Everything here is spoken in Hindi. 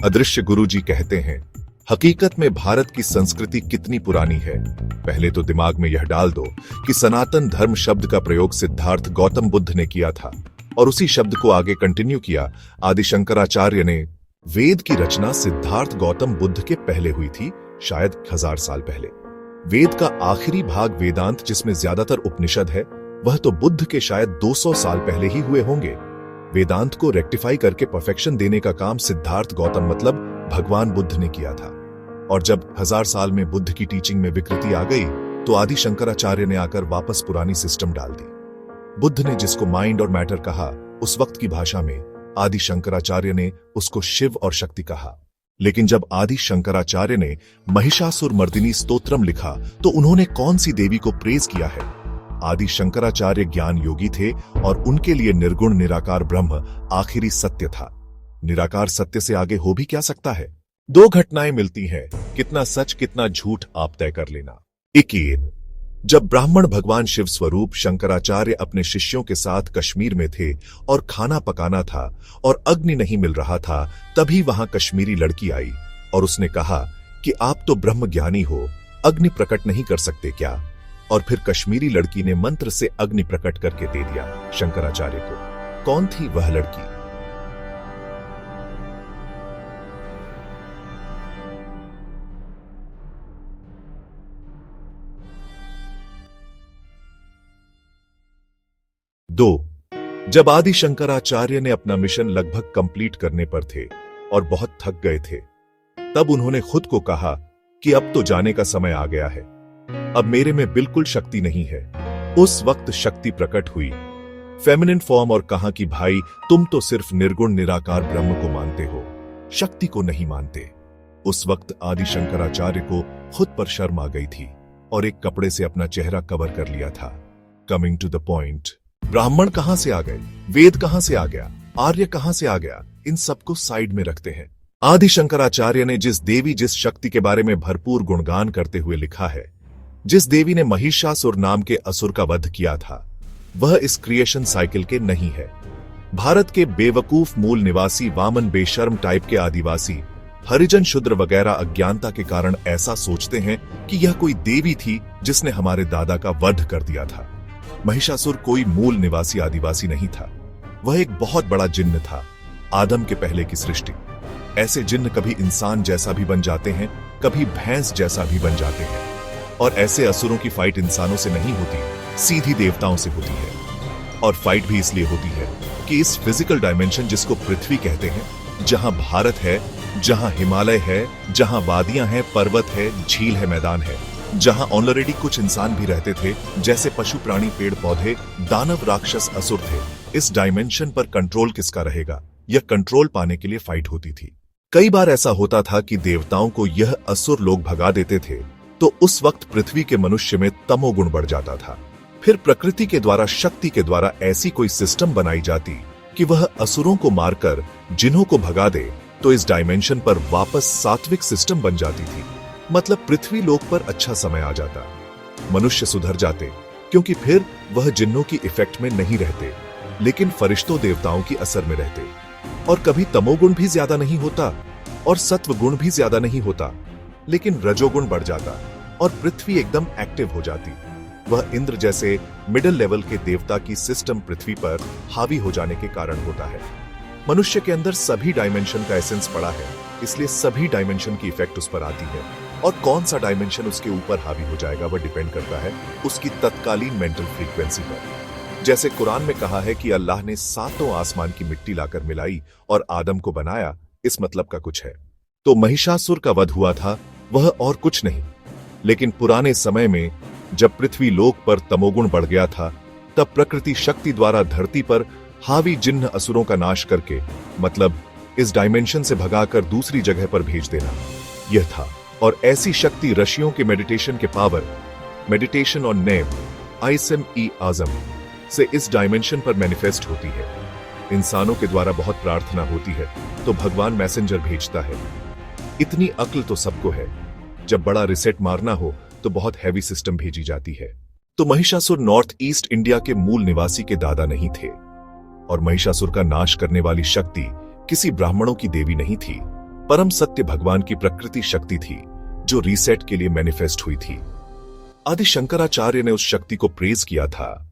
अदृश्य गुरुजी कहते हैं, हकीकत में भारत की संस्कृति कितनी पुरानी है। पहले तो दिमाग में यह डाल दो कि सनातन धर्म शब्द का प्रयोग सिद्धार्थ गौतम बुद्ध ने किया था और उसी शब्द को आगे कंटिन्यू किया आदि शंकराचार्य ने। वेद की रचना सिद्धार्थ गौतम बुद्ध के पहले हुई थी, शायद 1000 साल पहले। वेद का आखिरी भाग वेदांत, जिसमें ज्यादातर उपनिषद है, वह तो बुद्ध के शायद 200 साल पहले ही हुए होंगे। वेदांत को रेक्टिफाई करके परफेक्शन देने का काम सिद्धार्थ गौतम मतलब भगवान बुद्ध ने किया था। और जब 1000 साल में बुद्ध की टीचिंग में विकृति आ गई तो आदि शंकराचार्य ने आकर वापस पुरानी सिस्टम डाल दी। बुद्ध ने जिसको माइंड और मैटर कहा, उस वक्त की भाषा में आदि शंकराचार्य ने उसको शिव और शक्ति कहा। लेकिन जब आदि शंकराचार्य ने महिषासुर मर्दिनी स्तोत्रम लिखा तो उन्होंने कौन सी देवी को प्रेज किया है? आदि शंकराचार्य ज्ञान योगी थे और उनके लिए निर्गुण निराकार ब्रह्म आखिरी सत्य था। निराकार सत्य से आगे हो भी क्या सकता है? दो घटनाएं मिलती हैं, कितना सच कितना झूठ आप तय कर लेना। 21 जब ब्राह्मण भगवान शिव स्वरूप शंकराचार्य अपने शिष्यों के साथ कश्मीर में थे और खाना पकाना था और अग्नि नहीं मिल रहा था, तभी वहां कश्मीरी लड़की आई और उसने कहा कि आप तो ब्रह्म ज्ञानी हो, अग्नि प्रकट नहीं कर सकते क्या? और फिर कश्मीरी लड़की ने मंत्र से अग्नि प्रकट करके दे दिया शंकराचार्य को। कौन थी वह लड़की? दो जब आदि शंकराचार्य ने अपना मिशन लगभग कंप्लीट करने पर थे और बहुत थक गए थे, तब उन्होंने खुद को कहा कि अब तो जाने का समय आ गया है, अब मेरे में बिल्कुल शक्ति नहीं है। उस वक्त शक्ति प्रकट हुई, फेमिनिन फॉर्म, और कहा कि भाई तुम तो सिर्फ निर्गुण निराकार ब्रह्म को मानते हो, शक्ति को नहीं मानते। उस वक्त आदि शंकराचार्य को खुद पर शर्म आ गई थी और एक कपड़े से अपना चेहरा कवर कर लिया था। कमिंग टू द पॉइंट, ब्राह्मण कहां से आ गए, वेद कहां से आ गया, आर्य कहां से आ गया, इन सबको साइड में रखते हैं। आदि शंकराचार्य ने जिस देवी जिस शक्ति के बारे में भरपूर गुणगान करते हुए लिखा है, जिस देवी ने महिषासुर नाम के असुर का वध किया था, वह इस क्रिएशन साइकिल के नहीं है। भारत के बेवकूफ मूल निवासी, वामन बेशर्म टाइप के आदिवासी, हरिजन शूद्र वगैरह अज्ञानता के कारण ऐसा सोचते हैं कि यह कोई देवी थी जिसने हमारे दादा का वध कर दिया था। महिषासुर कोई मूल निवासी आदिवासी नहीं था, वह एक बहुत बड़ा जिन्न था, आदम के पहले की सृष्टि। ऐसे जिन्न कभी इंसान जैसा भी बन जाते हैं, कभी भैंस जैसा भी बन जाते हैं, और ऐसे असुरों की फाइट इंसानों से नहीं होती, सीधी देवताओं से होती है। और फाइट भी इसलिए होती है कि इस फिजिकल डायमेंशन जिसको पृथ्वी कहते हैं, जहां भारत है, जहां हिमालय है, जहां वादियां हैं, पर्वत है, झील है, मैदान है, जहां ऑलरेडी कुछ इंसान भी रहते थे, जैसे पशु प्राणी पेड़ पौधे, दानव राक्षस असुर थे। इस डायमेंशन पर कंट्रोल किसका रहेगा, यह कंट्रोल पाने के लिए फाइट होती थी। कई बार ऐसा होता था कि देवताओं को यह असुर लोग भगा देते थे, तो उस वक्त पृथ्वी के मनुष्य में तमोगुण बढ़ जाता था। फिर प्रकृति के द्वारा, शक्ति के द्वारा ऐसी कोई सिस्टम बनाई जाती कि वह असुरों को मारकर जिन्हों को भगा दे, तो इस डायमेंशन पर वापस सात्विक सिस्टम बन जाती थी। मतलब पृथ्वी लोक पर अच्छा समय आ जाता, मनुष्य सुधर जाते, क्योंकि फिर वह जिन्नों की इफेक्ट में नहीं रहते, लेकिन फरिश्तों देवताओं की असर में रहते। और कभी तमोगुण भी ज्यादा नहीं होता और सत्व गुण भी ज्यादा नहीं होता, लेकिन रजोगुण बढ़ जाता और पृथ्वी एकदम एक्टिव हो जाती। वह इंद्र जैसे मिडिल लेवल के देवता की सिस्टम पृथ्वी पर हावी हो जाने के कारण होता है। मनुष्य के अंदर सभी डायमेंशन का एसेंस पड़ा है, इसलिए सभी डायमेंशन की इफेक्ट उस पर आती है, और कौन सा डायमेंशन उसके ऊपर हावी हो जाएगा वह डिपेंड करता है उसकी तत्कालीन मेंटल फ्रीक्वेंसी पर। जैसे कुरान में कहा है कि अल्लाह ने 7 आसमान की मिट्टी लाकर मिलाई और आदम को बनाया, इस मतलब का कुछ है। तो महिषासुर का वध हुआ था, वह और कुछ नहीं, लेकिन पुराने समय में जब पृथ्वी लोक पर तमोगुण बढ़ गया था, तब प्रकृति शक्ति द्वारा धरती पर हावी जिन्न असुरों का नाश करके, मतलब इस डायमेंशन से भगाकर दूसरी जगह पर भेज देना, यह था। और ऐसी शक्ति ऋषियों के मेडिटेशन के पावर, मेडिटेशन ऑन नेम, आज़म से इस डायमेंशन पर मैनिफेस्ट होती है। इंसानों के द्वारा बहुत प्रार्थना होती है तो भगवान मैसेंजर भेजता है। इतनी अक्ल तो सबको है, जब बड़ा रिसेट मारना हो तो बहुत हैवी सिस्टम भेजी जाती है। तो महिषासुर नॉर्थ ईस्ट इंडिया के मूल निवासी के दादा नहीं थे, और महिषासुर का नाश करने वाली शक्ति किसी ब्राह्मणों की देवी नहीं थी, परम सत्य भगवान की प्रकृति शक्ति थी जो रीसेट के लिए मैनिफेस्ट हुई थी। आदि शंकराचार्य ने उस शक्ति को प्रेज किया था